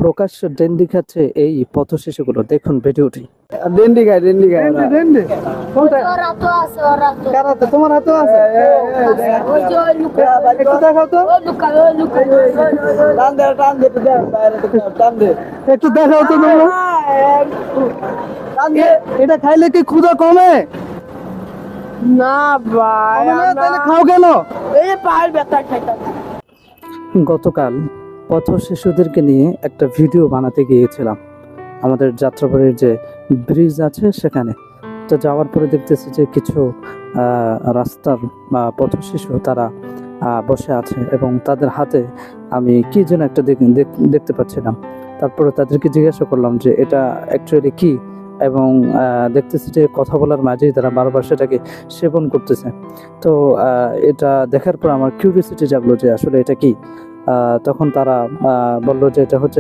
প্রকাশ্য ডেন্ডি খাচ্ছে এই পথ শিশুগুলো, দেখুন ভিডিওটি। ডেন্ডি খায় ওরা। ডেন্ডি কোনটা? ওরা তো আছে, ওরা তো। কার হাতে? তোমার হাতেও আছে? ওই যে ওই লুকায়। একটু দেখাও তো, ওই লুকায়, ওই লুকায়। টান দে একটু দেন, বাইরে একটু টান দে। একটু দেখাও তো তোমরা। এটা খাইলে কি ক্ষুধা কমে? না ভাই, কমে না? তাহলে খাও কেন? এই পায়ের ব্যথা খাইতে। গতকাল পথ শিশুদেরকে নিয়ে একটা ভিডিও বানাতে গিয়েছিলাম আমাদের যাত্রাবাড়ির যে ব্রিজ আছে সেখানে। তো যাওয়ার পরে দেখতেছি যে কিছু রাস্তার পথ শিশু তারা বসে আছে এবং তাদের হাতে আমি কি যেন একটা দেখতে পাচ্ছিলাম। তারপরে তাদেরকে জিজ্ঞাসা করলাম যে এটা অ্যাকচুয়ালি কি, এবং দেখতেছি যে কথা বলার মাঝেই তারা বারবার সেটাকে সেবন করতেছে। তো এটা দেখার পর আমার কিউরিওসিটি জাগলো যে আসলে এটা কি। তখন তারা বললো যে এটা হচ্ছে